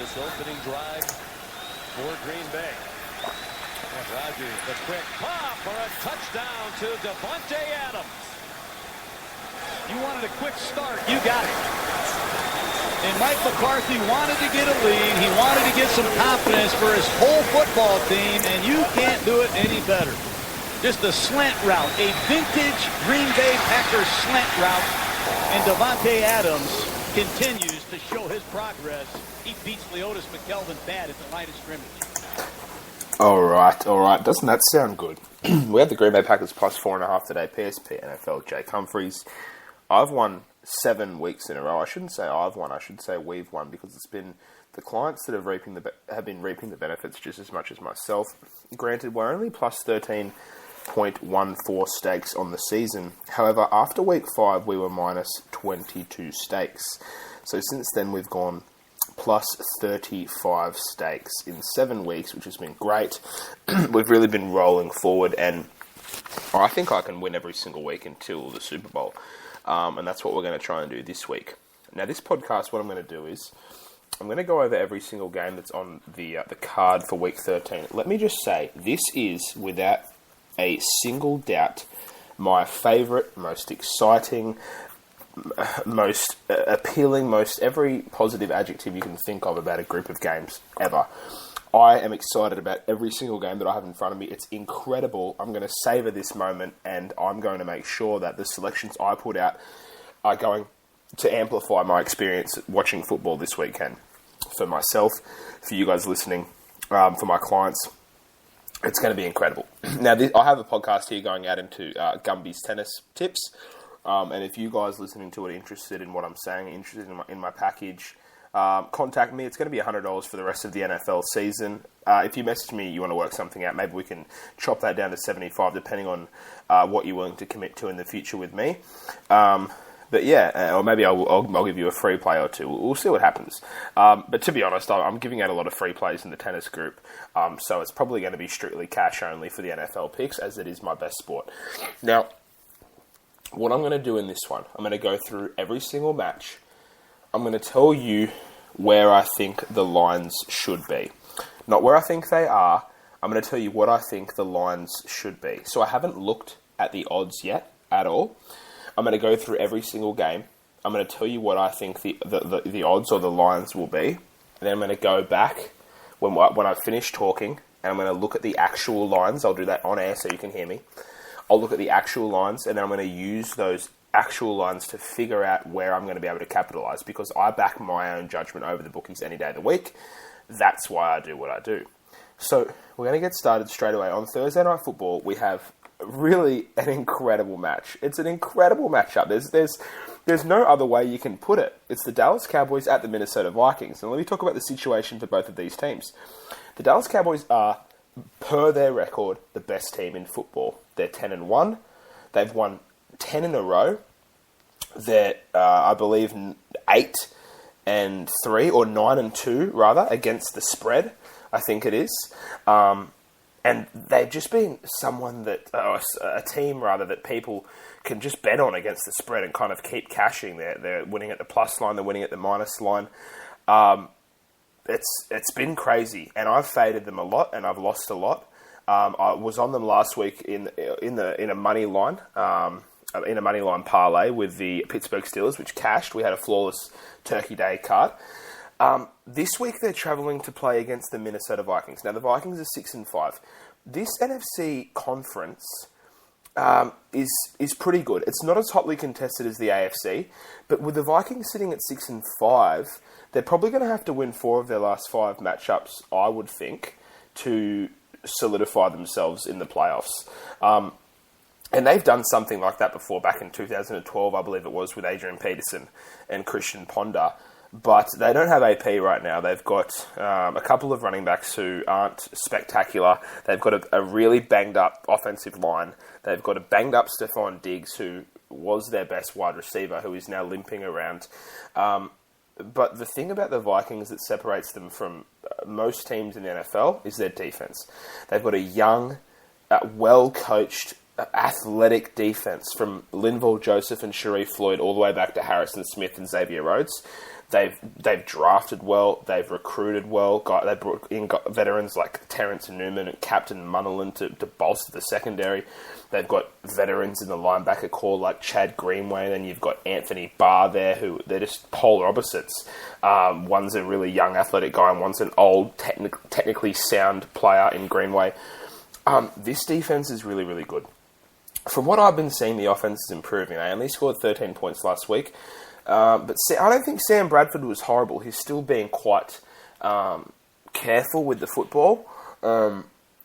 this opening drive for Green Bay. Rodgers, the quick pop for a touchdown to Davante Adams. You wanted a quick start, you got it. And Mike McCarthy wanted to get a lead. He wanted to get some confidence for his whole football team, and you can't do it any better. Just a slant route, a vintage Green Bay Packers slant route, and Davante Adams continues to show his progress. He beats Leotis McKelvin bad at the line of scrimmage. All right. Doesn't that sound good? We have the Green Bay Packers plus 4.5 today. PSP NFL, Jake Humphries. I've won 7 weeks in a row. I shouldn't say I've won. I should say we've won, because it's been the clients that have been reaping the benefits just as much as myself. Granted, we're only plus 13.14 stakes on the season. However, after week 5, we were minus 22 stakes. So since then, we've gone plus 35 stakes in 7 weeks, which has been great. We've really been rolling forward, and I think I can win every single week until the Super Bowl. And that's what we're going to try and do this week. Now, this podcast, what I'm going to do is I'm going to go over every single game that's on the card for Week 13. Let me just say, this is, without a single doubt, my favourite, most exciting, most appealing, most every positive adjective you can think of about a group of games ever. I am excited about every single game that I have in front of me. It's incredible. I'm going to savour this moment, and I'm going to make sure that the selections I put out are going to amplify my experience watching football this weekend. For myself, for you guys listening, for my clients, it's going to be incredible. Now, I have a podcast here going out into Gumby's tennis tips, and if you guys listening to it are interested in what I'm saying, interested in my package, contact me. It's going to be $100 for the rest of the NFL season. If you message me, you want to work something out, maybe we can chop that down to $75, depending on what you're willing to commit to in the future with me. But yeah, or maybe I'll give you a free play or two. We'll see what happens. But to be honest, I'm giving out a lot of free plays in the tennis group, so it's probably going to be strictly cash only for the NFL picks, as it is my best sport. Now, what I'm going to do in this one, I'm going to go through every single match. I'm going to tell you where I think the lines should be. Not where I think they are. I'm going to tell you what I think the lines should be. So I haven't looked at the odds yet at all. I'm going to go through every single game. I'm going to tell you what I think the odds or the lines will be. And then I'm going to go back when I've finished talking, and I'm going to look at the actual lines. I'll do that on air so you can hear me. I'll look at the actual lines, and then I'm going to use those actual lines to figure out where I'm going to be able to capitalize, because I back my own judgment over the bookies any day of the week. That's why I do what I do. So we're going to get started straight away. On Thursday Night Football, we have really an incredible match. It's an incredible matchup. There's no other way you can put it. It's the Dallas Cowboys at the Minnesota Vikings. And let me talk about the situation for both of these teams. The Dallas Cowboys are, per their record, the best team in football. They're 10-1. They've won 10 in a row. They're, I believe, 8-3 or 9-2 rather against the spread. I think it is, and they've just been someone that a team rather that people can just bet on against the spread and kind of keep cashing. They're winning at the plus line. They're winning at the minus line. It's been crazy, and I've faded them a lot, and I've lost a lot. I was on them last week in a money line. In a money line parlay with the Pittsburgh Steelers, which cashed. We had a flawless Turkey Day card. This week they're travelling to play against the Minnesota Vikings. Now the Vikings are 6-5. This NFC conference is pretty good. It's not as hotly contested as the AFC, but with the Vikings sitting at 6-5, they're probably going to have to win 4 of their last 5 matchups, I would think, to solidify themselves in the playoffs. And they've done something like that before, back in 2012, I believe it was, with Adrian Peterson and Christian Ponder. But they don't have AP right now. They've got a couple of running backs who aren't spectacular. They've got a really banged-up offensive line. They've got a banged-up Stephon Diggs, who was their best wide receiver, who is now limping around. But the thing about the Vikings that separates them from most teams in the NFL is their defense. They've got a young, well-coached, athletic defense from Linval Joseph and Sharif Floyd all the way back to Harrison Smith and Xavier Rhodes. They've drafted well. They've recruited well. They brought in veterans like Terrence Newman and Captain Munnerlyn to bolster the secondary. They've got veterans in the linebacker core like Chad Greenway. Then you've got Anthony Barr there, who they're just polar opposites. One's a really young athletic guy and one's an old, technically sound player in Greenway. This defense is really, really good. From what I've been seeing, the offense is improving. They only scored 13 points last week. But I don't think Sam Bradford was horrible. He's still being quite careful with the football.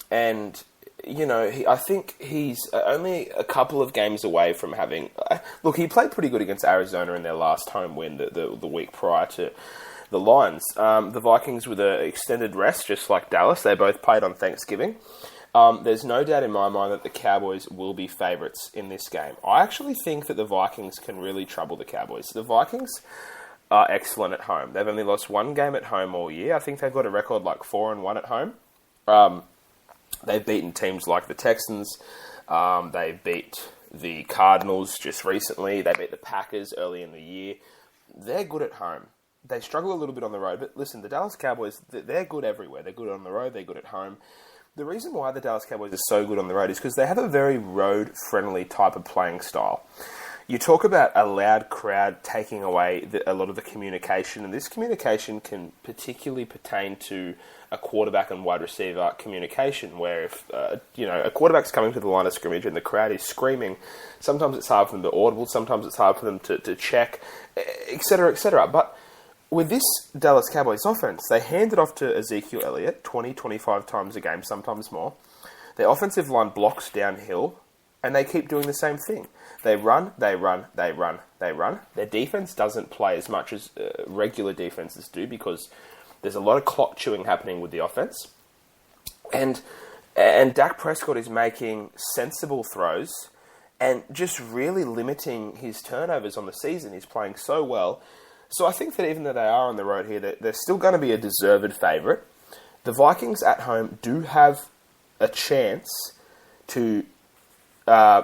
And, you know, I think he's only a couple of games away from having... Look, he played pretty good against Arizona in their last home win the week prior to the Lions. The Vikings with an extended rest, just like Dallas. They both played on Thanksgiving. There's no doubt in my mind that the Cowboys will be favourites in this game. I actually think that the Vikings can really trouble the Cowboys. The Vikings are excellent at home. They've only lost one game at home all year. I think they've got a record like 4-1 at home. They've beaten teams like the Texans. They beat the Cardinals just recently. They beat the Packers early in the year. They're good at home. They struggle a little bit on the road. But listen, the Dallas Cowboys, they're good everywhere. They're good on the road. They're good at home. The reason why the Dallas Cowboys are so good on the road is because they have a very road-friendly type of playing style. You talk about a loud crowd taking away a lot of the communication, and this communication can particularly pertain to a quarterback and wide receiver communication, where if a quarterback's coming to the line of scrimmage and the crowd is screaming, sometimes it's hard for them to audible, sometimes it's hard for them to check, etc., etc. But with this Dallas Cowboys offense, they hand it off to Ezekiel Elliott 20-25 times a game, sometimes more. Their offensive line blocks downhill, and they keep doing the same thing. They run, they run, they run, they run. Their defense doesn't play as much as regular defenses do because there's a lot of clock chewing happening with the offense. And Dak Prescott is making sensible throws and just really limiting his turnovers on the season. He's playing so well. So I think that even though they are on the road here, they're still going to be a deserved favourite. The Vikings at home do have a chance to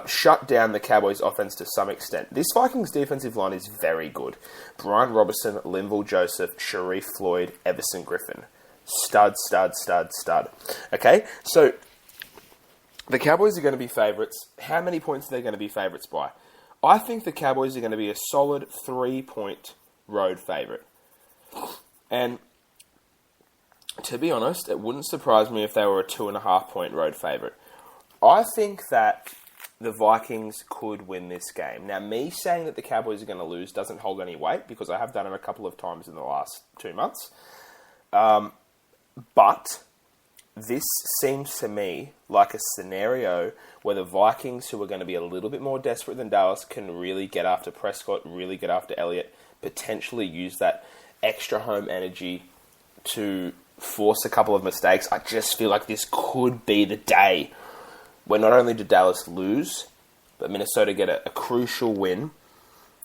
shut down the Cowboys' offense to some extent. This Vikings defensive line is very good. Brian Robertson, Linval Joseph, Sharif Floyd, Everson Griffin. Stud, stud, stud, stud. Okay, so the Cowboys are going to be favourites. How many points are they going to be favourites by? I think the Cowboys are going to be a solid 3-point road favourite. And to be honest, it wouldn't surprise me if they were a 2.5-point road favourite. I think that the Vikings could win this game. Now, me saying that the Cowboys are going to lose doesn't hold any weight because I have done it a couple of times in the last 2 months. But this seems to me like a scenario where the Vikings, who are going to be a little bit more desperate than Dallas, can really get after Prescott, really get after Elliott, potentially use that extra home energy to force a couple of mistakes. I just feel like this could be the day where not only did Dallas lose, but Minnesota get a crucial win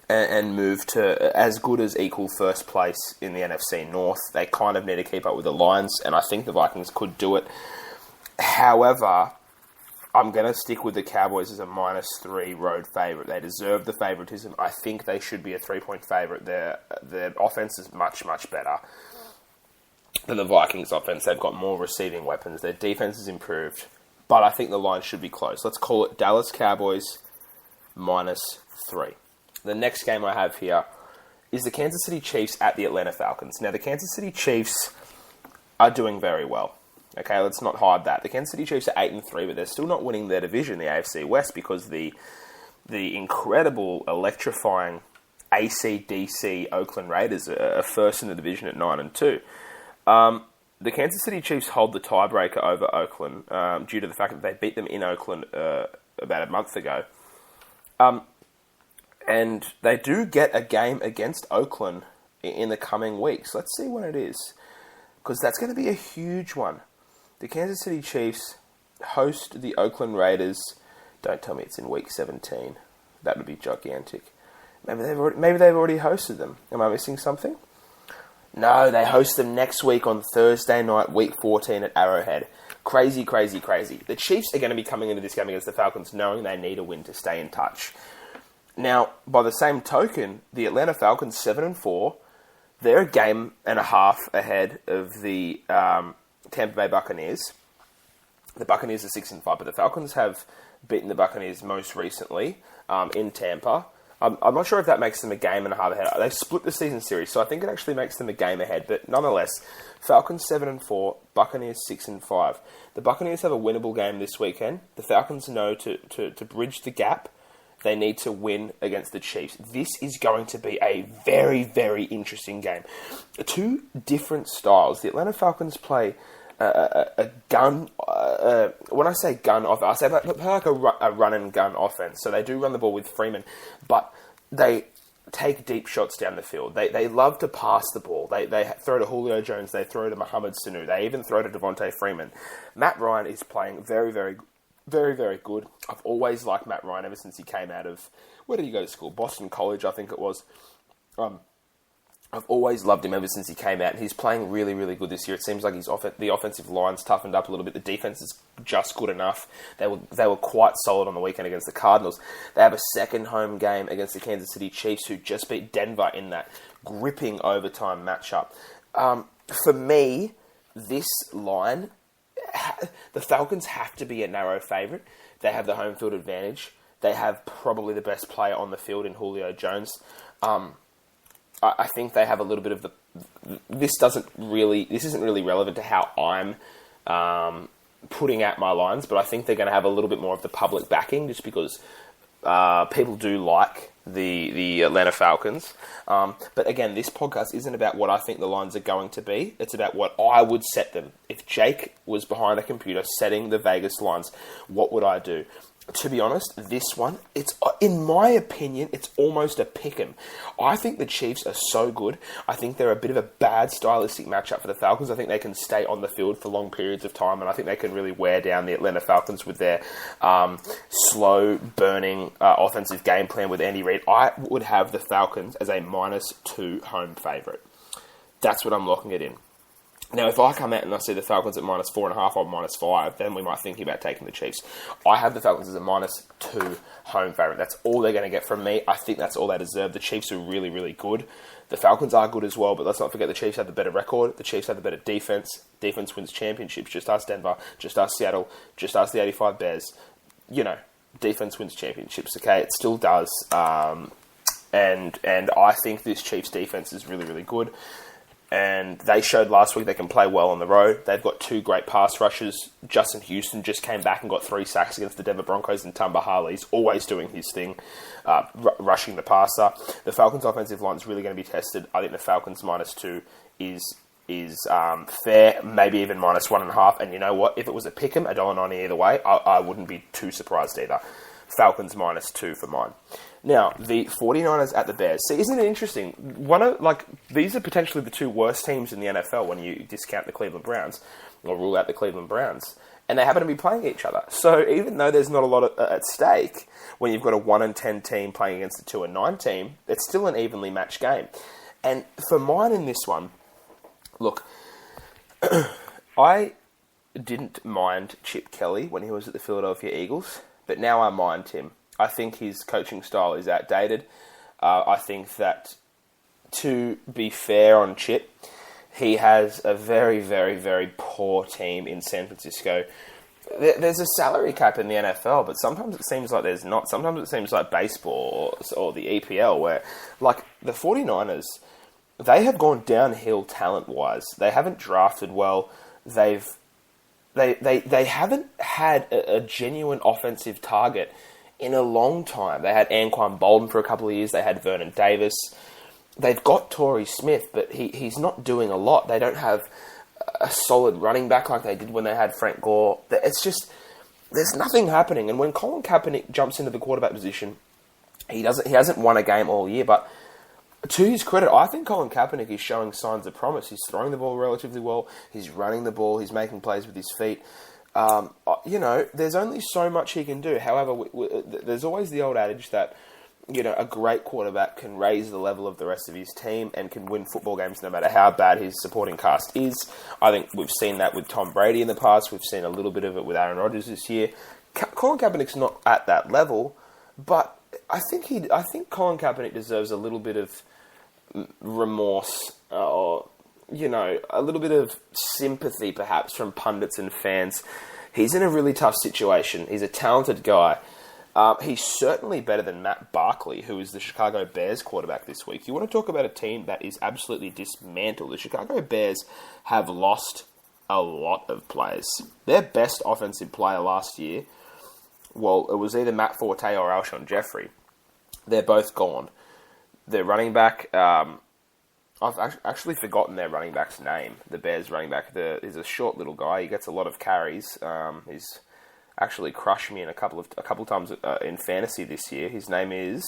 and move to as good as equal first place in the NFC North. They kind of need to keep up with the Lions, and I think the Vikings could do it. However, I'm going to stick with the Cowboys as a -3 road favourite. They deserve the favouritism. I think they should be a 3-point favourite. Their offense is much, much better than the Vikings' offense. They've got more receiving weapons. Their defense is improved. But I think the line should be close. Let's call it Dallas Cowboys -3. The next game I have here is the Kansas City Chiefs at the Atlanta Falcons. Now, the Kansas City Chiefs are doing very well. Okay, let's not hide that. The Kansas City Chiefs are 8-3, but they're still not winning their division, the AFC West, because the incredible, electrifying AC/DC Oakland Raiders are first in the division at 9-2. The Kansas City Chiefs hold the tiebreaker over Oakland due to the fact that they beat them in Oakland about a month ago. And they do get a game against Oakland in the coming weeks. Let's see when it is, because that's going to be a huge one. The Kansas City Chiefs host the Oakland Raiders. Don't tell me it's in week 17. That would be gigantic. Maybe they've already hosted them. Am I missing something? No, they host them next week on Thursday night, week 14 at Arrowhead. Crazy, crazy, crazy. The Chiefs are going to be coming into this game against the Falcons knowing they need a win to stay in touch. Now, by the same token, the Atlanta Falcons 7-4, they're a game and a half ahead of the Tampa Bay Buccaneers. The Buccaneers are 6-5, but the Falcons have beaten the Buccaneers most recently in Tampa. I'm not sure if that makes them a game and a half ahead. They split the season series, so I think it actually makes them a game ahead. But nonetheless, Falcons 7-4, Buccaneers 6-5. The Buccaneers have a winnable game this weekend. The Falcons know to bridge the gap, they need to win against the Chiefs. This is going to be a very, very interesting game. Two different styles. The Atlanta Falcons play a gun. When I say gun off, I say like a run and gun offense. So they do run the ball with Freeman, but they take deep shots down the field. They love to pass the ball. They throw to Julio Jones. They throw to Mohamed Sanu. They even throw to Devontae Freeman. Matt Ryan is playing very, very, very, very good. I've always liked Matt Ryan ever since he came out of, where did he go to school? Boston College, I think it was. I've always loved him ever since he came out, and he's playing really, really good this year. It seems like the offensive line's toughened up a little bit. The defense is just good enough. They were quite solid on the weekend against the Cardinals. They have a second home game against the Kansas City Chiefs, who just beat Denver in that gripping overtime matchup. For me, this line, the Falcons have to be a narrow favourite. They have the home field advantage. They have probably the best player on the field in Julio Jones. I think they have a little bit of this isn't really relevant to how I'm putting out my lines, but I think they're going to have a little bit more of the public backing just because people do like the Atlanta Falcons. But again, this podcast isn't about what I think the lines are going to be. It's about what I would set them. If Jake was behind a computer setting the Vegas lines, what would I do? To be honest, this one, in my opinion, it's almost a pick'em. I think the Chiefs are so good. I think they're a bit of a bad stylistic matchup for the Falcons. I think they can stay on the field for long periods of time, and I think they can really wear down the Atlanta Falcons with their slow-burning offensive game plan with Andy Reid. I would have the Falcons as a -2 home favourite. That's what I'm locking it in. Now, if I come out and I see the Falcons at -4.5 or -5, then we might think about taking the Chiefs. I have the Falcons as a -2 home favourite. That's all they're going to get from me. I think that's all they deserve. The Chiefs are really, really good. The Falcons are good as well, but let's not forget the Chiefs have the better record. The Chiefs have the better defense. Defense wins championships. Just ask Denver. Just ask Seattle. Just ask the 85 Bears. Defense wins championships, okay? It still does. And I think this Chiefs defense is really, really good. And they showed last week they can play well on the road. They've got two great pass rushers. Justin Houston just came back and got 3 sacks against the Denver Broncos, and Tamba Hali's always doing his thing, rushing the passer. The Falcons' offensive line is really going to be tested. I think the Falcons -2 is fair, maybe even -1.5. And you know what? If it was a pick'em, $1.90 either way, I wouldn't be too surprised either. Falcons -2 for mine. Now, the 49ers at the Bears. See, isn't it interesting? These are potentially the two worst teams in the NFL when you discount the Cleveland Browns or rule out the Cleveland Browns. And they happen to be playing each other. So even though there's not a lot at stake, when you've got a 1-10 team playing against a 2-9 team, it's still an evenly matched game. And for mine in this one, look, I didn't mind Chip Kelly when he was at the Philadelphia Eagles, but now I mind him. I think his coaching style is outdated. I think that, to be fair on Chip, he has a very, very, very poor team in San Francisco. There's a salary cap in the NFL, but sometimes it seems like there's not. Sometimes it seems like baseball or the EPL, where, like, the 49ers, they have gone downhill talent-wise. They haven't drafted well. They haven't had a genuine offensive target in a long time. They had Anquan Bolden for a couple of years. They had Vernon Davis. They've got Torrey Smith, but he's not doing a lot. They don't have a solid running back like they did when they had Frank Gore. It's just, there's nothing happening. And when Colin Kaepernick jumps into the quarterback position, he hasn't won a game all year, but to his credit, I think Colin Kaepernick is showing signs of promise. He's throwing the ball relatively well. He's running the ball. He's making plays with his feet. There's only so much he can do. However, there's always the old adage that, a great quarterback can raise the level of the rest of his team and can win football games no matter how bad his supporting cast is. I think we've seen that with Tom Brady in the past. We've seen a little bit of it with Aaron Rodgers this year. Colin Kaepernick's not at that level, but I think Colin Kaepernick deserves a little bit of remorse or, a little bit of sympathy perhaps from pundits and fans. He's in a really tough situation. He's a talented guy. He's certainly better than Matt Barkley, who is the Chicago Bears quarterback this week. You want to talk about a team that is absolutely dismantled. The Chicago Bears have lost a lot of players. Their best offensive player last year, well, it was either Matt Forte or Alshon Jeffrey. They're both gone. Their running back, I've actually forgotten their running back's name. The Bears running back is a short little guy. He gets a lot of carries. He's actually crushed me in a couple of times in fantasy this year. His name is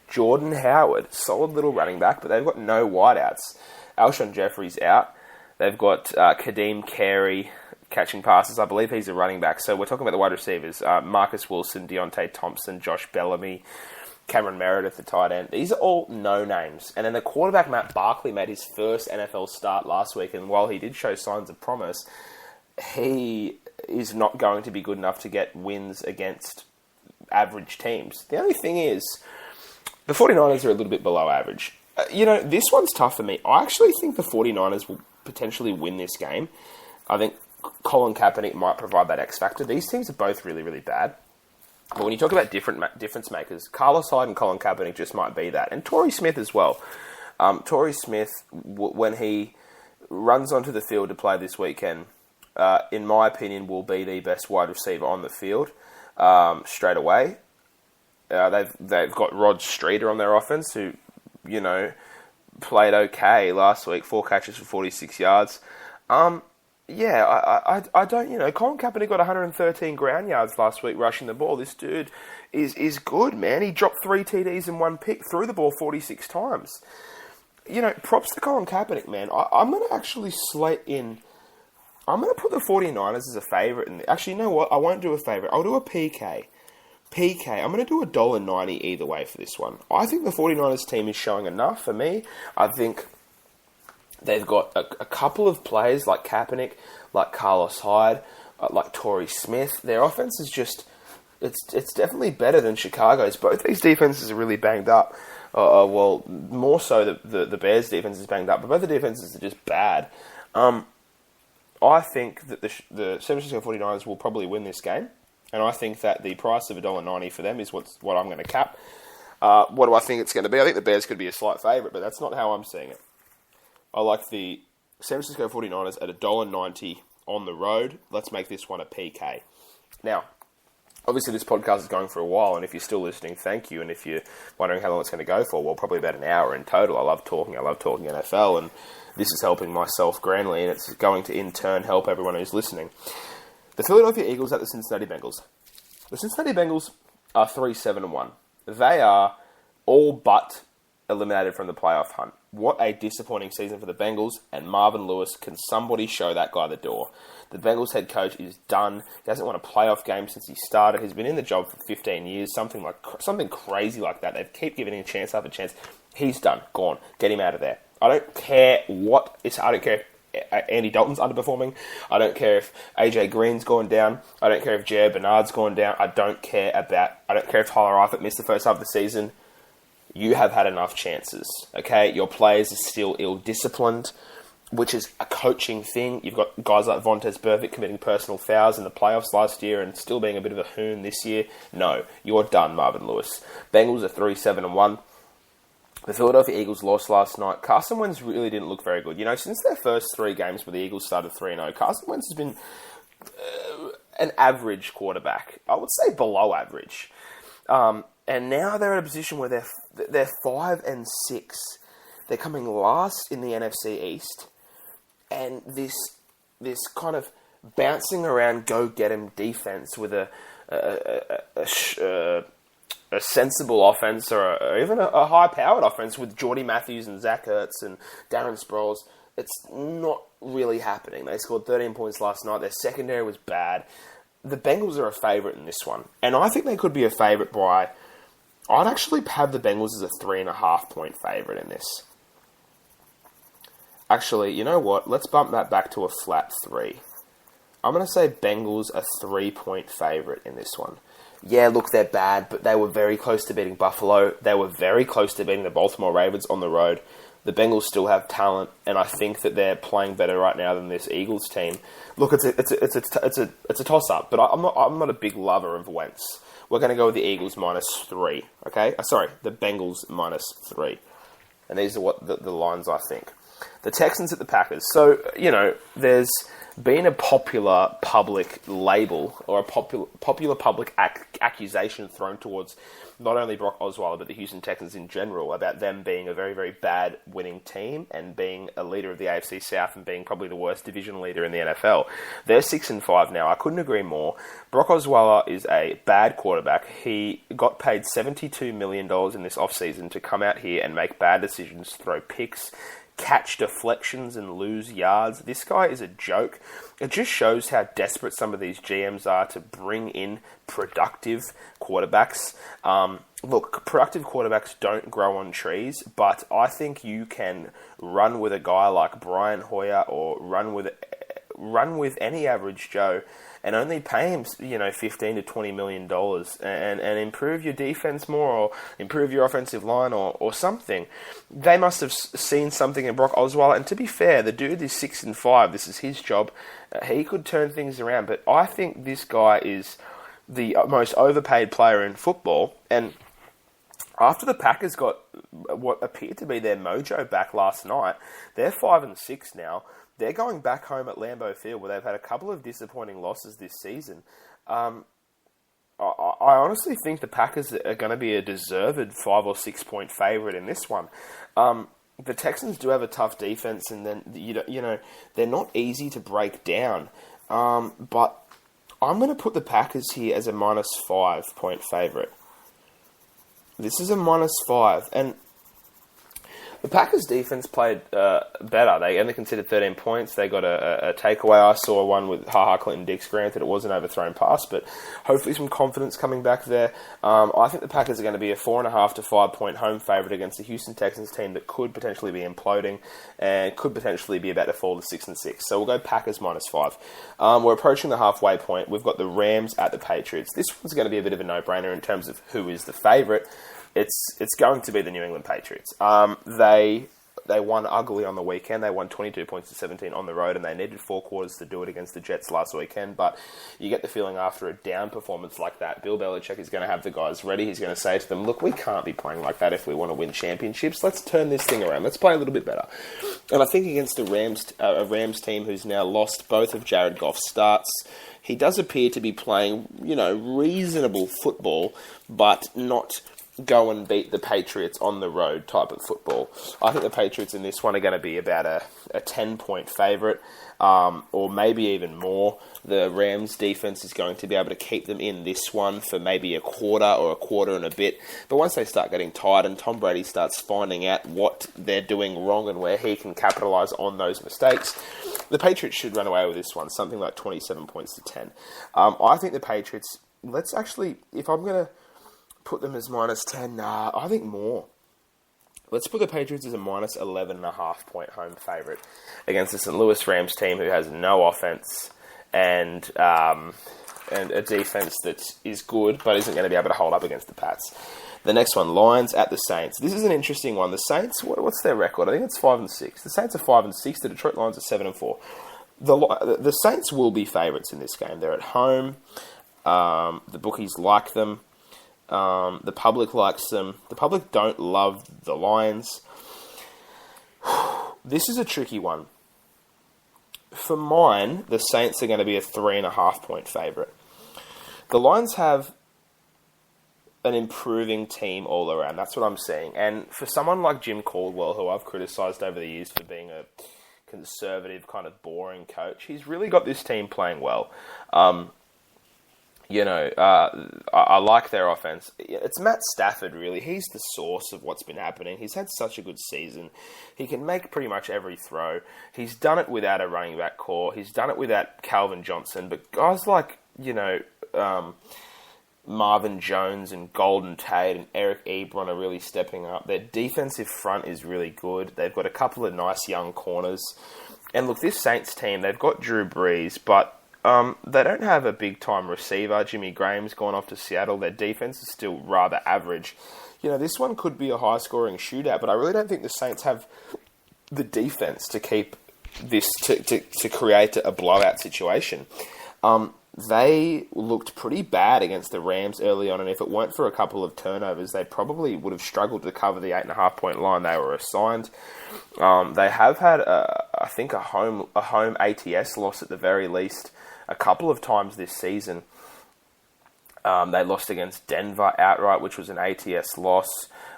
Jordan Howard. Solid little running back, but they've got no wideouts. Alshon Jeffrey's out. They've got Kadeem Carey catching passes. I believe he's a running back. So we're talking about the wide receivers. Marcus Wilson, Deontay Thompson, Josh Bellamy, Cameron Meredith, the tight end. These are all no-names. And then the quarterback, Matt Barkley, made his first NFL start last week. And while he did show signs of promise, he is not going to be good enough to get wins against average teams. The only thing is, the 49ers are a little bit below average. This one's tough for me. I actually think the 49ers will potentially win this game. I think Colin Kaepernick might provide that X factor. These teams are both really, really bad. But when you talk about difference makers, Carlos Hyde and Colin Kaepernick just might be that. And Torrey Smith as well. Torrey Smith, when he runs onto the field to play this weekend, in my opinion, will be the best wide receiver on the field straight away. They've got Rod Streeter on their offense, who, played okay last week, 4 catches for 46 yards. I don't, Colin Kaepernick got 113 ground yards last week rushing the ball. This dude is good, man. He dropped 3 TDs and 1 pick, threw the ball 46 times. Props to Colin Kaepernick, man. I'm going to actually I'm going to put the 49ers as a favourite. Actually, you know what? I won't do a favourite. I'll do a PK. I'm going to do $1.90 either way for this one. I think the 49ers team is showing enough for me. I think they've got a couple of players like Kaepernick, like Carlos Hyde, like Torrey Smith. Their offense is just, it's definitely better than Chicago's. Both these defenses are really banged up. More so the Bears defense is banged up, but both the defenses are just bad. I think that the San Francisco 49ers will probably win this game, and I think that the price of $1.90 for them is what I'm going to cap. What do I think it's going to be? I think the Bears could be a slight favourite, but that's not how I'm seeing it. I like the San Francisco 49ers at $1.90 on the road. Let's make this one a PK. Now, obviously this podcast is going for a while, and if you're still listening, thank you. And if you're wondering how long it's going to go for, well, probably about an hour in total. I love talking NFL, and this is helping myself grandly, and it's going to in turn help everyone who's listening. The Philadelphia Eagles at the Cincinnati Bengals. The Cincinnati Bengals are 3-7-1. They are all but eliminated from the playoff hunt. What a disappointing season for the Bengals, and Marvin Lewis, can somebody show that guy the door? The Bengals head coach is done. He hasn't won a playoff game since he started. He's been in the job for 15 years, something crazy like that. They keep giving him chance after chance. He's done. Gone. Get him out of there. I don't care I don't care if Andy Dalton's underperforming. I don't care if AJ Green's gone down. I don't care if Jared Bernard's gone down. I don't care if Tyler Eifert missed the first half of the season. You have had enough chances, okay? Your players are still ill-disciplined, which is a coaching thing. You've got guys like Vontaze Burfict committing personal fouls in the playoffs last year and still being a bit of a hoon this year. No, you're done, Marvin Lewis. Bengals are 3-7-1. The Philadelphia Eagles lost last night. Carson Wentz really didn't look very good. Since their first 3 games where the Eagles started 3-0, Carson Wentz has been an average quarterback. I would say below average. And now they're in a position where they're 5-6. They're coming last in the NFC East, and this kind of bouncing around, go get him defense with a sensible offense or even a high powered offense with Jordy Matthews and Zach Ertz and Darren Sproles. It's not really happening. They scored 13 points last night. Their secondary was bad. The Bengals are a favourite in this one, and I think they could be a favourite by. I'd actually have the Bengals as a 3.5 point favourite in this. Actually, you know what? Let's bump that back to a flat 3. I'm going to say Bengals a 3-point favourite in this one. Yeah, look, they're bad, but they were very close to beating Buffalo. They were very close to beating the Baltimore Ravens on the road. The Bengals still have talent, and I think that they're playing better right now than this Eagles team. Look, it's a toss up, but I'm not a big lover of Wentz. We're going to go with the Eagles -3. Okay, sorry, the Bengals -3, and these are what the lines I think. The Texans at the Packers. So there's been a popular public label or a popular public accusation thrown towards not only Brock Osweiler but the Houston Texans in general about them being a very, very bad winning team and being a leader of the AFC South and being probably the worst division leader in the NFL. They're 6-5 now. I couldn't agree more. Brock Osweiler is a bad quarterback. He got paid $72 million in this offseason to come out here and make bad decisions, throw picks, catch deflections and lose yards. This guy is a joke. It just shows how desperate some of these GMs are to bring in productive quarterbacks. Look, productive quarterbacks don't grow on trees, but I think you can run with a guy like Brian Hoyer or run with any average Joe and only pay him, $15 to $20 million and improve your defense more or improve your offensive line or something. They must have seen something in Brock Osweiler, and to be fair, the dude is 6-5. This is his job. He could turn things around, but I think this guy is the most overpaid player in football, and after the Packers got what appeared to be their mojo back last night, they're 5-6 now. They're going back home at Lambeau Field where they've had a couple of disappointing losses this season. I honestly think the Packers are going to be a deserved 5 or 6 point favourite in this one. The Texans do have a tough defense, and then they're not easy to break down. But I'm going to put the Packers here as a -5 point favourite. This is a -5, and the Packers' defense played better. They only conceded 13 points. They got a takeaway. I saw one with Clinton-Dix. Granted, it was an overthrown pass, but hopefully some confidence coming back there. I think the Packers are going to be a 4.5 to 5 point home favourite against the Houston Texans team that could potentially be imploding and could potentially be about to fall to 6-6. So we'll go Packers -5. We're approaching the halfway point. We've got the Rams at the Patriots. This one's going to be a bit of a no-brainer in terms of who is the favourite. It's going to be the New England Patriots. They won ugly on the weekend. They won 22 points to 17 on the road, and they needed 4 quarters to do it against the Jets last weekend. But you get the feeling after a down performance like that, Bill Belichick is going to have the guys ready. He's going to say to them, look, we can't be playing like that if we want to win championships. Let's turn this thing around. Let's play a little bit better. And I think against a Rams team who's now lost both of Jared Goff's starts, he does appear to be playing, reasonable football, but not go and beat the Patriots on the road type of football. I think the Patriots in this one are going to be about a 10-point favourite, or maybe even more. The Rams defense is going to be able to keep them in this one for maybe a quarter or a quarter and a bit. But once they start getting tired and Tom Brady starts finding out what they're doing wrong and where he can capitalise on those mistakes, the Patriots should run away with this one, something like 27 points to 10. I think the Patriots, if I'm going to put them as -10, I think more. Let's put the Patriots as a -11.5 point home favourite against the St. Louis Rams team who has no offense and a defense that is good but isn't going to be able to hold up against the Pats. The next one, Lions at the Saints. This is an interesting one. The Saints, what's their record? I think it's 5-6. The Saints are 5-6. The Detroit Lions are 7-4. The Saints will be favourites in this game. They're at home. The bookies like them. The public likes them. The public don't love the Lions. This is a tricky one. For mine, the Saints are going to be a 3.5 point favourite. The Lions have an improving team all around. That's what I'm saying. And for someone like Jim Caldwell, who I've criticised over the years for being a conservative, kind of boring coach, he's really got this team playing well. I like their offense. It's Matt Stafford, really. He's the source of what's been happening. He's had such a good season. He can make pretty much every throw. He's done it without a running back core. He's done it without Calvin Johnson. But guys like, Marvin Jones and Golden Tate and Eric Ebron are really stepping up. Their defensive front is really good. They've got a couple of nice young corners. And look, this Saints team, they've got Drew Brees, but They don't have a big-time receiver. Jimmy Graham's gone off to Seattle. Their defense is still rather average. This one could be a high-scoring shootout, but I really don't think the Saints have the defense to keep this, to create a blowout situation. They looked pretty bad against the Rams early on, and if it weren't for a couple of turnovers, they probably would have struggled to cover the 8.5-point line they were assigned. They have had, I think, a home ATS loss at the very least a couple of times this season. They lost against Denver outright, which was an ATS loss.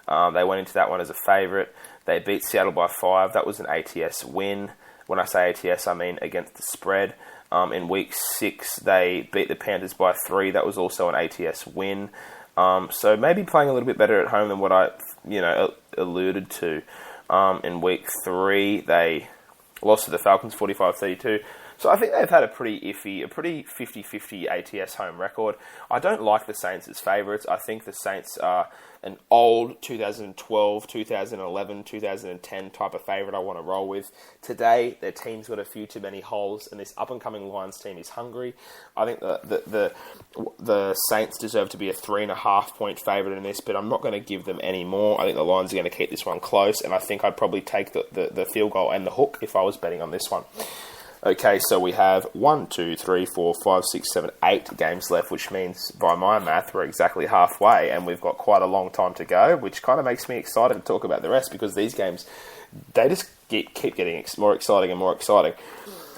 They went into that one as a favourite. They beat Seattle by 5. That was an ATS win. When I say ATS, I mean against the spread. In week 6, they beat the Panthers by 3. That was also an ATS win. So maybe playing a little bit better at home than what I, alluded to. In week 3, they lost to the Falcons 45-32. So I think they've had a pretty 50-50 ATS home record. I don't like the Saints as favourites. I think the Saints are an old 2012, 2011, 2010 type of favourite I want to roll with. Today, their team's got a few too many holes, and this up-and-coming Lions team is hungry. I think the Saints deserve to be a 3.5-point favourite in this, but I'm not going to give them any more. I think the Lions are going to keep this one close, and I think I'd probably take the field goal and the hook if I was betting on this one. Okay, so we have 1, 2, 3, 4, 5, 6, 7, 8 games left, which means, by my math, we're exactly halfway, and we've got quite a long time to go, which kind of makes me excited to talk about the rest, because these games, they just keep getting more exciting and more exciting.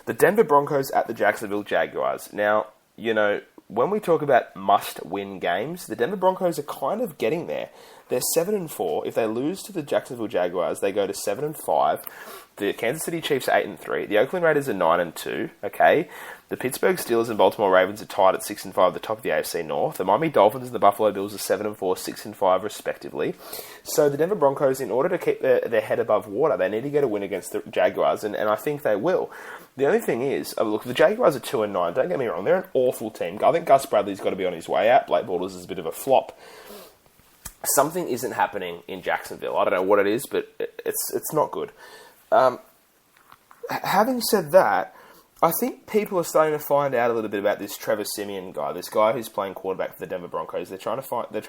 The Denver Broncos at the Jacksonville Jaguars. Now, when we talk about must-win games, the Denver Broncos are kind of getting there. They're 7-4. If they lose to the Jacksonville Jaguars, they go to 7-5. The Kansas City Chiefs are 8-3. The Oakland Raiders are 9-2. Okay, the Pittsburgh Steelers and Baltimore Ravens are tied at 6-5 at the top of the AFC North. The Miami Dolphins and the Buffalo Bills are 7-4, 6-5 respectively. So the Denver Broncos, in order to keep their head above water, they need to get a win against the Jaguars, and I think they will. The only thing is, look, the Jaguars are 2-9. Don't get me wrong; they're an awful team. I think Gus Bradley's got to be on his way out. Blake Bortles is a bit of a flop. Something isn't happening in Jacksonville. I don't know what it is, but it's not good. Having said that, I think people are starting to find out a little bit about this Trevor Siemian guy, this guy who's playing quarterback for the Denver Broncos. I think they're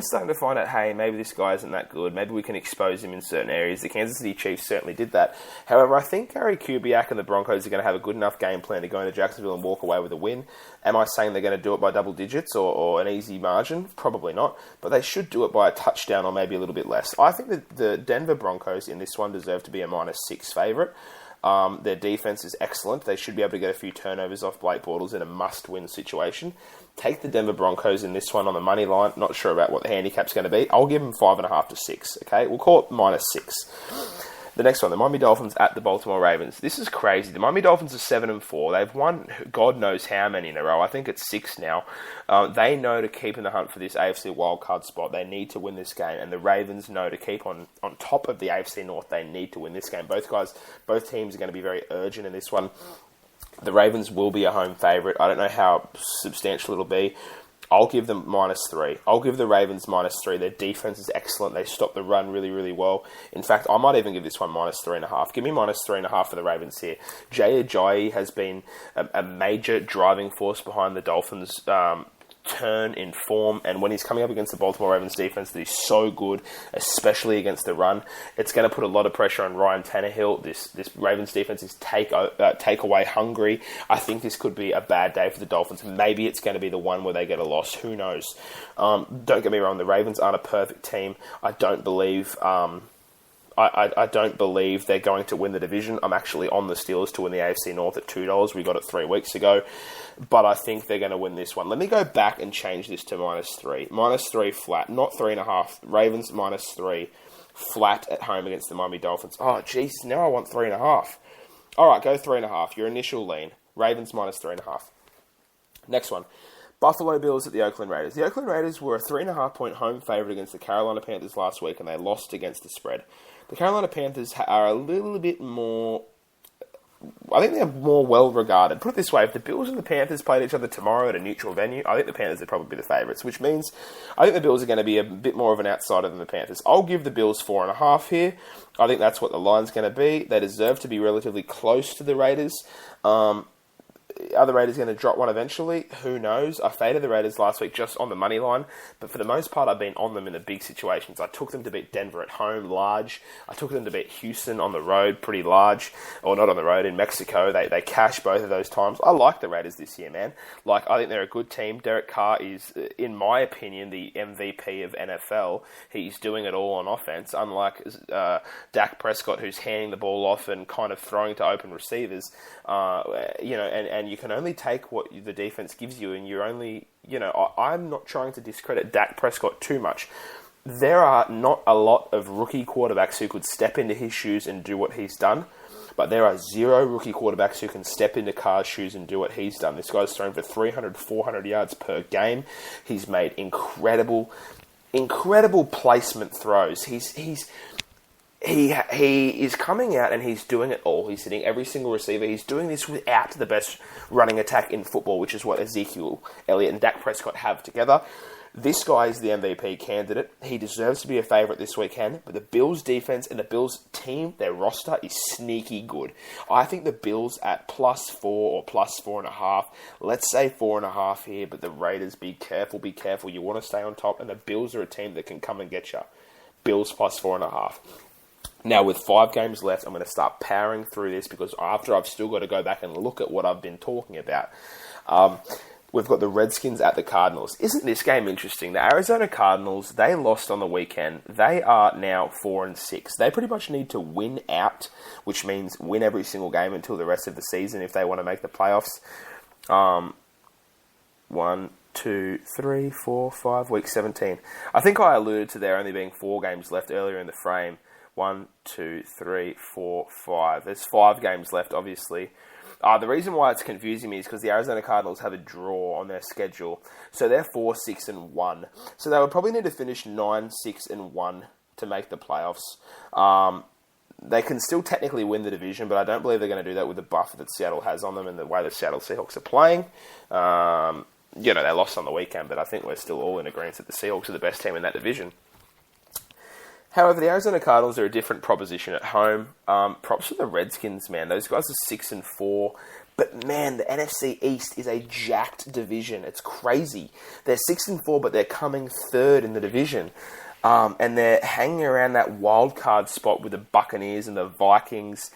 starting to find out, hey, maybe this guy isn't that good. Maybe we can expose him in certain areas. The Kansas City Chiefs certainly did that. However, I think Gary Kubiak and the Broncos are going to have a good enough game plan to go into Jacksonville and walk away with a win. Am I saying they're going to do it by double digits or an easy margin? Probably not. But they should do it by a touchdown or maybe a little bit less. I think that the Denver Broncos in this one deserve to be a -6 favourite. Their defense is excellent. They should be able to get a few turnovers off Blake Bortles in a must-win situation. Take the Denver Broncos in this one on the money line. Not sure about what the handicap's going to be. I'll give them 5.5 to 6. Okay, we'll call it -6. The next one, the Miami Dolphins at the Baltimore Ravens. This is crazy. The Miami Dolphins are 7-4. They've won God knows how many in a row. I think it's 6 now. They know to keep in the hunt for this AFC wildcard spot. They need to win this game. And the Ravens know to keep on top of the AFC North. They need to win this game. Both teams are going to be very urgent in this one. The Ravens will be a home favourite. I don't know how substantial it'll be. I'll give them -3. I'll give the Ravens -3. Their defense is excellent. They stop the run really, really well. In fact, I might even give this one -3.5. Give me -3.5 for the Ravens here. Jay Ajayi has been a major driving force behind the Dolphins' turn in form, and when he's coming up against the Baltimore Ravens defense that is so good, especially against the run, it's going to put a lot of pressure on Ryan Tannehill. This Ravens defense is takeaway hungry. I think this could be a bad day for the Dolphins. Maybe it's going to be the one where they get a loss. Who knows? Don't get me wrong, the Ravens aren't a perfect team. I don't believe I don't believe they're going to win the division. I'm actually on the Steelers to win the AFC North at $2. We got it 3 weeks ago. But I think they're going to win this one. Let me go back and change this to -3. -3 flat, not 3.5. Ravens -3 flat at home against the Miami Dolphins. Oh, jeez, now I want 3.5. All right, go 3.5. Your initial lean. Ravens -3.5. Next one. Buffalo Bills at the Oakland Raiders. The Oakland Raiders were a 3.5-point home favourite against the Carolina Panthers last week, and they lost against the spread. The Carolina Panthers are a little bit more... I think they're more well-regarded. Put it this way, if the Bills and the Panthers played each other tomorrow at a neutral venue, I think the Panthers would probably be the favourites, which means I think the Bills are going to be a bit more of an outsider than the Panthers. I'll give the Bills 4.5 here. I think that's what the line's going to be. They deserve to be relatively close to the Raiders. Are the Raiders going to drop one eventually? Who knows? I faded the Raiders last week just on the money line, but for the most part, I've been on them in the big situations. I took them to beat Denver at home, large. I took them to beat Houston on the road, pretty large. Or not on the road, in Mexico. They cashed both of those times. I like the Raiders this year, man. Like, I think they're a good team. Derek Carr is, in my opinion, the MVP of NFL. He's doing it all on offense, unlike Dak Prescott, who's handing the ball off and kind of throwing to open receivers. And you can only take what the defense gives you, and you're only, I'm not trying to discredit Dak Prescott too much. There are not a lot of rookie quarterbacks who could step into his shoes and do what he's done, but there are 0 rookie quarterbacks who can step into Carr's shoes and do what he's done. This guy's thrown for 300, 400 yards per game. He's made incredible placement throws. He is coming out and he's doing it all. He's hitting every single receiver. He's doing this without the best running attack in football, which is what Ezekiel Elliott and Dak Prescott have together. This guy is the MVP candidate. He deserves to be a favourite this weekend, but the Bills' defense and the Bills' team, their roster, is sneaky good. I think the Bills at +4 or +4.5, let's say 4.5 here, but the Raiders, be careful. You want to stay on top, and the Bills are a team that can come and get you. Bills +4.5. Now, with 5 games left, I'm going to start powering through this because after I've still got to go back and look at what I've been talking about. We've got the Redskins at the Cardinals. Isn't this game interesting? The Arizona Cardinals, they lost on the weekend. They are now 4-6. They pretty much need to win out, which means win every single game until the rest of the season if they want to make the playoffs. 1, 2, 3, 4, 5, week 17. I think I alluded to there only being 4 games left earlier in the frame. 1, 2, 3, 4, 5. There's 5 games left, obviously. The reason why it's confusing me is because the Arizona Cardinals have a draw on their schedule. So they're 4-6-1. So they would probably need to finish 9-6-1 to make the playoffs. They can still technically win the division, but I don't believe they're going to do that with the buffer that Seattle has on them and the way the Seattle Seahawks are playing. They lost on the weekend, but I think we're still all in agreement that the Seahawks are the best team in that division. However, the Arizona Cardinals are a different proposition at home. Props to the Redskins, man. Those guys are 6-4. But, man, the NFC East is a jacked division. It's crazy. They're 6-4, but they're coming 3rd in the division. And they're hanging around that wild card spot with the Buccaneers and the Vikings.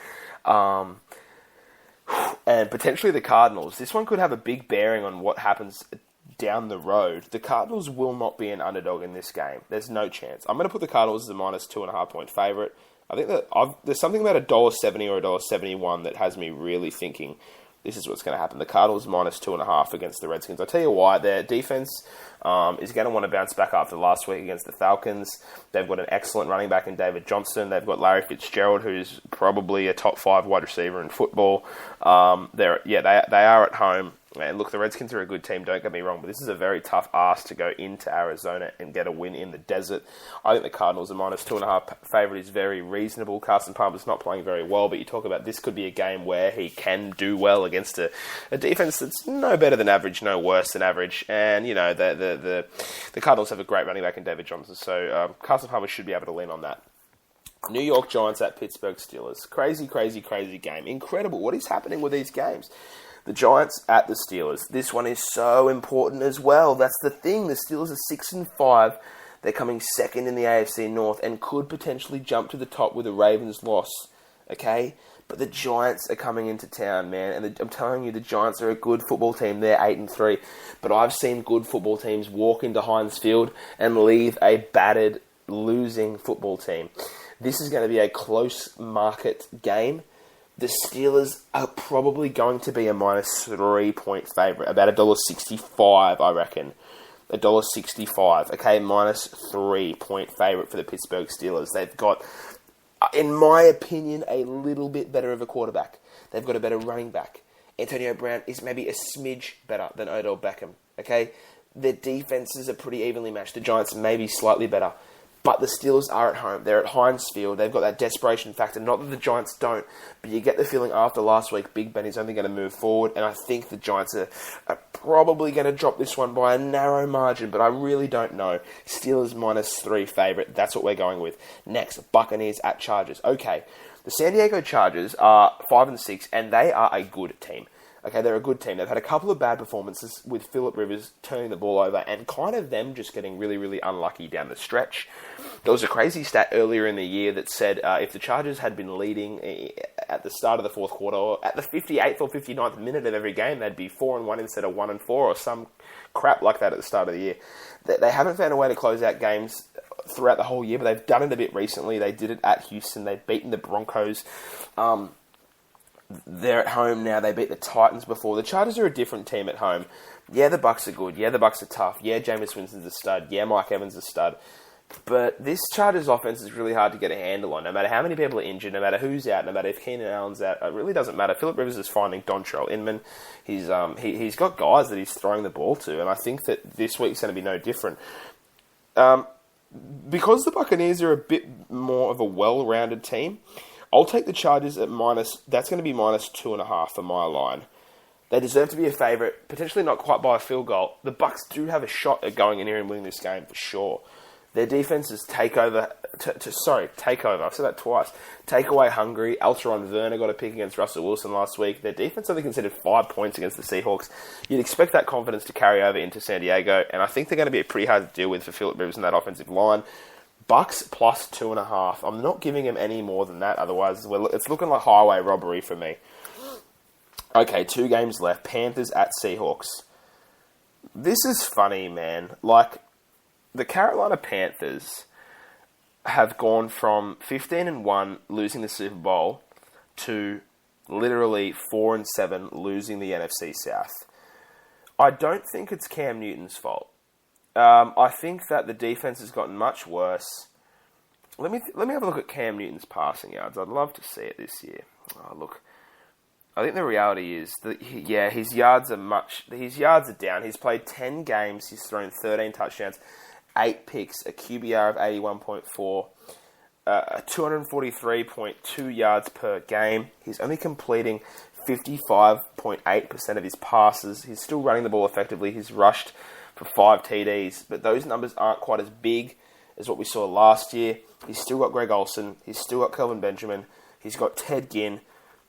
And potentially the Cardinals. This one could have a big bearing on what happens down the road. The Cardinals will not be an underdog in this game. There's no chance. I'm going to put the Cardinals as a -2.5 point favourite. I think that there's something about $1.70 or $1.71 that has me really thinking this is what's going to happen. The Cardinals -2.5 against the Redskins. I'll tell you why. Their defense is going to want to bounce back after last week against the Falcons. They've got an excellent running back in David Johnson. They've got Larry Fitzgerald, who's probably a top 5 wide receiver in football. They are at home. And look, the Redskins are a good team, don't get me wrong, but this is a very tough ask to go into Arizona and get a win in the desert. I think the Cardinals, a -2.5 favourite, is very reasonable. Carson Palmer's not playing very well, but you talk about this could be a game where he can do well against a defense that's no better than average, no worse than average. And, the Cardinals have a great running back in David Johnson, so Carson Palmer should be able to lean on that. New York Giants at Pittsburgh Steelers. Crazy, crazy, crazy game. Incredible. What is happening with these games? The Giants at the Steelers. This one is so important as well. That's the thing. The Steelers are 6-5. They're coming 2nd in the AFC North and could potentially jump to the top with a Ravens loss. Okay? But the Giants are coming into town, man. And I'm telling you, the Giants are a good football team. They're 8-3. But I've seen good football teams walk into Heinz Field and leave a battered, losing football team. This is going to be a close market game. The Steelers are probably going to be a -3 point favourite, about $1.65, I reckon. $1.65, okay, -3 point favourite for the Pittsburgh Steelers. They've got, in my opinion, a little bit better of a quarterback. They've got a better running back. Antonio Brown is maybe a smidge better than Odell Beckham, okay? Their defenses are pretty evenly matched. The Giants may be slightly better. But the Steelers are at home. They're at Heinz Field. They've got that desperation factor. Not that the Giants don't, but you get the feeling after last week, Big Ben is only going to move forward, and I think the Giants are probably going to drop this one by a narrow margin, but I really don't know. Steelers -3 favourite. That's what we're going with. Next, Buccaneers at Chargers. Okay, the San Diego Chargers are 5-6, and they are a good team. Okay, they're a good team. They've had a couple of bad performances with Phillip Rivers turning the ball over and kind of them just getting really, really unlucky down the stretch. There was a crazy stat earlier in the year that said if the Chargers had been leading at the start of the fourth quarter, or at the 58th or 59th minute of every game, they'd be 4-1 instead of 1-4 or some crap like that at the start of the year. They haven't found a way to close out games throughout the whole year, but they've done it a bit recently. They did it at Houston. They've beaten the Broncos. They're at home now. They beat the Titans before. The Chargers are a different team at home. Yeah, the Bucs are good. Yeah, the Bucs are tough. Yeah, Jameis Winston's a stud. Yeah, Mike Evans is a stud. But this Chargers offense is really hard to get a handle on. No matter how many people are injured, no matter who's out, no matter if Keenan Allen's out, it really doesn't matter. Phillip Rivers is finding Dontrell Inman. He's got guys that he's throwing the ball to, and I think that this week's going to be no different. Because the Buccaneers are a bit more of a well-rounded team, I'll take the Chargers at that's going to be -2.5 for my line. They deserve to be a favourite, potentially not quite by a field goal. The Bucs do have a shot at going in here and winning this game for sure. Their defense is takeover. I've said that twice. Takeaway hungry. Alteron Werner got a pick against Russell Wilson last week. Their defense only conceded 5 points against the Seahawks. You'd expect that confidence to carry over into San Diego, and I think they're going to be pretty hard to deal with for Phillip Rivers in that offensive line. Bucks +2.5. I'm not giving him any more than that. Otherwise, it's looking like highway robbery for me. Okay, 2 games left. Panthers at Seahawks. This is funny, man. Like, the Carolina Panthers have gone from 15-1 losing the Super Bowl to literally 4-7 losing the NFC South. I don't think it's Cam Newton's fault. I think that the defense has gotten much worse. Let me have a look at Cam Newton's passing yards. I'd love to see it this year. Oh, look, I think the reality is that his yards are down. He's played 10 games. He's thrown 13 touchdowns, 8 picks, a QBR of 81.4, 243.2 yards per game. He's only completing 55.8% of his passes. He's still running the ball effectively. He's rushed for 5 TDs, but those numbers aren't quite as big as what we saw last year. He's still got Greg Olsen. He's still got Kelvin Benjamin. He's got Ted Ginn.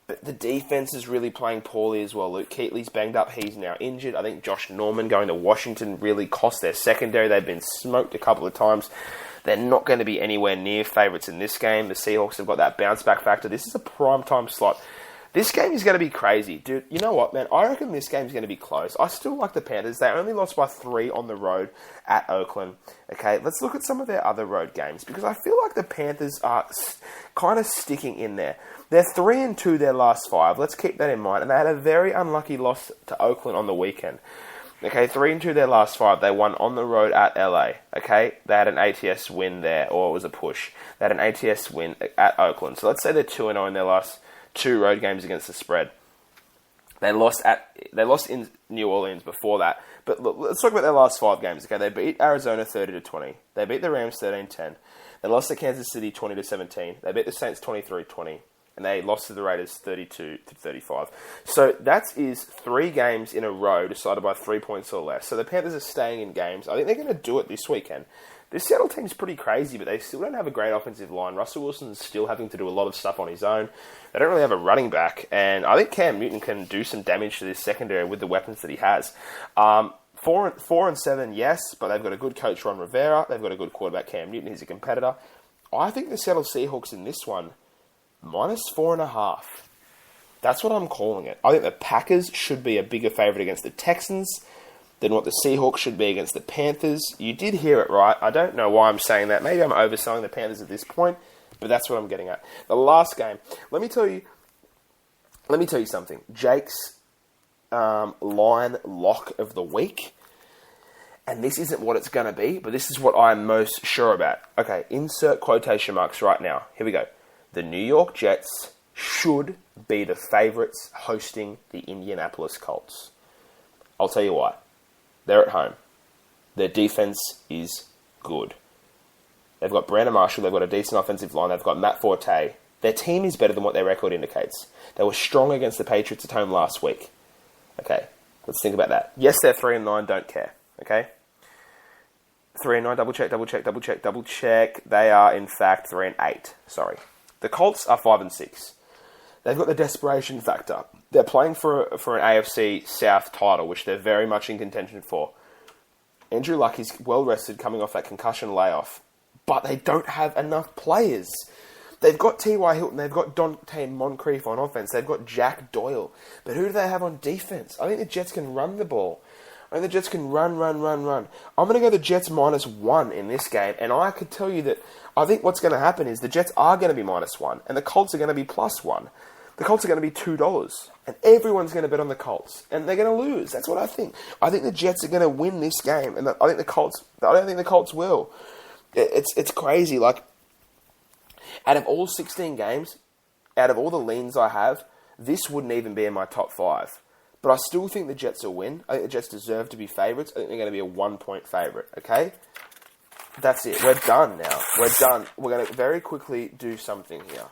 But the defense is really playing poorly as well. Luke Kuechly's banged up. He's now injured. I think Josh Norman going to Washington really cost their secondary. They've been smoked a couple of times. They're not going to be anywhere near favourites in this game. The Seahawks have got that bounce-back factor. This is a prime-time slot. This game is going to be crazy. Dude, you know what, man? I reckon this game is going to be close. I still like the Panthers. They only lost by 3 on the road at Oakland. Okay, let's look at some of their other road games, because I feel like the Panthers are kind of sticking in there. They're 3-2 their last 5. Let's keep that in mind. And they had a very unlucky loss to Oakland on the weekend. Okay, 3-2 their last 5. They won on the road at LA. Okay, they had an ATS win there, or it was a push. They had an ATS win at Oakland. So let's say they're 2-0 in their last 2 road games against the spread. They lost in New Orleans before that. But look, let's talk about their last 5 games. Okay, they beat Arizona 30-20. They beat the Rams 13-10. They lost to Kansas City 20-17. They beat the Saints 23-20. And they lost to the Raiders 32-35. So that is 3 games in a row decided by 3 points or less. So the Panthers are staying in games. I think they're going to do it this weekend. This Seattle team's pretty crazy, but they still don't have a great offensive line. Russell Wilson's still having to do a lot of stuff on his own. They don't really have a running back. And I think Cam Newton can do some damage to this secondary with the weapons that he has. 4-7, yes, but they've got a good coach, Ron Rivera. They've got a good quarterback, Cam Newton. He's a competitor. I think the Seattle Seahawks in this one, -4.5. That's what I'm calling it. I think the Packers should be a bigger favourite against the Texans than what the Seahawks should be against the Panthers. You did hear it right. I don't know why I'm saying that. Maybe I'm overselling the Panthers at this point, but that's what I'm getting at. The last game. Let me tell you something. Jake's line lock of the week. And this isn't what it's going to be, but this is what I'm most sure about. Okay, insert quotation marks right now. Here we go. The New York Jets should be the favourites hosting the Indianapolis Colts. I'll tell you why. They're at home. Their defense is good. They've got Brandon Marshall. They've got a decent offensive line. They've got Matt Forte. Their team is better than what their record indicates. They were strong against the Patriots at home last week. Okay, let's think about that. Yes, they're 3-9. Don't care. Okay? 3-9. Double check. They are, in fact, 3-8. Sorry. The Colts are 5-6. They've got the desperation factor. They're playing for an AFC South title, which they're very much in contention for. Andrew Luck is well rested coming off that concussion layoff, but they don't have enough players. They've got T.Y. Hilton, they've got Dante Moncrief on offense, they've got Jack Doyle. But who do they have on defense? I think the Jets can run the ball. I think the Jets can run. I'm going to go the Jets -1 in this game, and I could tell you that I think what's going to happen is the Jets are going to be -1, and the Colts are going to be +1. The Colts are going to be $2, and everyone's going to bet on the Colts, and they're going to lose. That's what I think. I think the Jets are going to win this game, and I don't think the Colts will. It's crazy. Like, out of all 16 games, out of all the leans I have, this wouldn't even be in my top 5. But I still think the Jets will win. I think the Jets deserve to be favourites. I think they're going to be a 1-point favourite, okay? That's it. We're done now. We're done. We're going to very quickly do something here.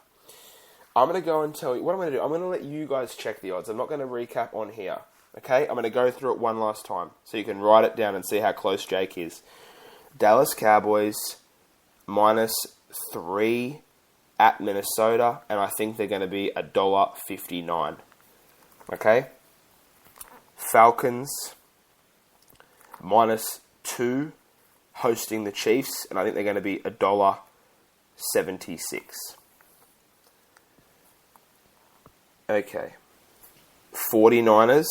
I'm going to go and tell you... What I'm going to do, I'm going to let you guys check the odds. I'm not going to recap on here, okay? I'm going to go through it one last time so you can write it down and see how close Jake is. Dallas Cowboys -3 at Minnesota, and I think they're going to be $1.59, okay? Falcons -2 hosting the Chiefs, and I think they're going to be $1.76. Okay. 49ers,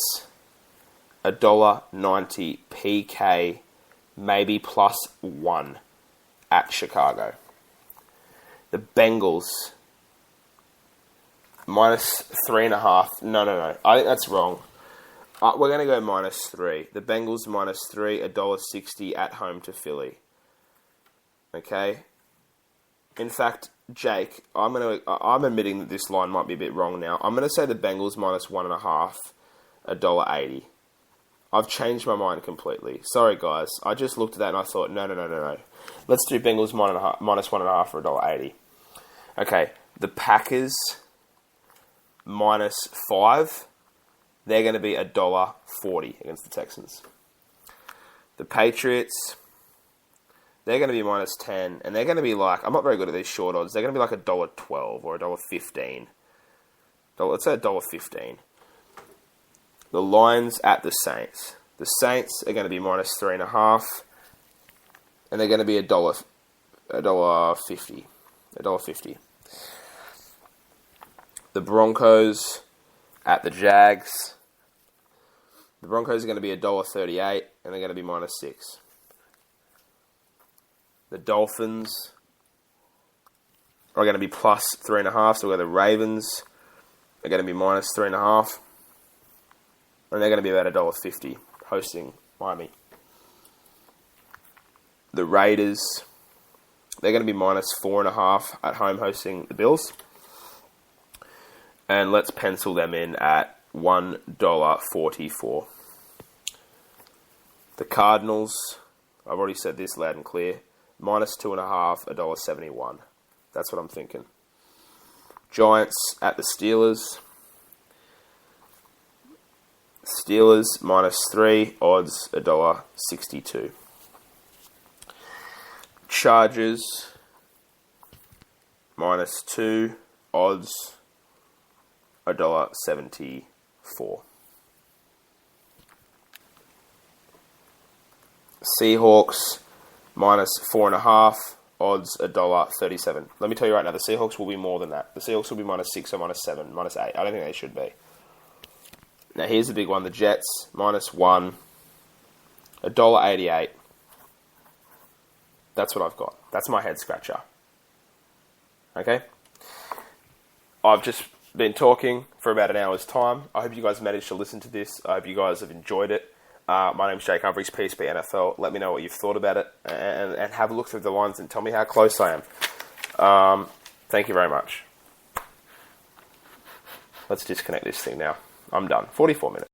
$1.90 PK, maybe +1 at Chicago. The Bengals, -3.5. No. I think that's wrong. We're going to go -3. The Bengals -3, $1.60 at home to Philly. Okay? In fact, Jake, I'm admitting that this line might be a bit wrong now. I'm going to say the Bengals -1.5, $1.80. I've changed my mind completely. Sorry, guys. I just looked at that and I thought, no. Let's do Bengals -1.5 for $1.80. Okay, the Packers -5. They're going to be $1.40 against the Texans. The Patriots, they're going to be -10, and they're going to be like, I'm not very good at these short odds, they're going to be like $1.12 or $1.15. Let's say $1.15. The Lions at the Saints. The Saints are going to be -3.5, and they're going to be $1.50. $1.50. The Broncos at the Jags. The Broncos are going to be $1.38, and they're going to be -6. The Dolphins are going to be +3.5, so we've got the Ravens are going to be -3.5, and they're going to be about $1.50 hosting Miami. The Raiders, they're going to be -4.5 at home hosting the Bills. And let's pencil them in at $1.44. The Cardinals, I've already said this loud and clear, -2.5, $1.71. That's what I'm thinking. Giants at the Steelers. Steelers -3, odds $1.62. Chargers -2, odds $1.74. Seahawks -4.5, odds $1.37. Let me tell you right now, the Seahawks will be more than that. The Seahawks will be -6 or -7, -8. I don't think they should be. Now here's the big one: the Jets -1, $1.88. That's what I've got. That's my head scratcher. Okay? I've just been talking for about an hour's time. I hope you guys managed to listen to this. I hope you guys have enjoyed it. My name's Jake Humphries, PSP NFL. Let me know what you've thought about it, and have a look through the lines and tell me how close I am. Thank you very much. Let's disconnect this thing now. I'm done. 44 minutes.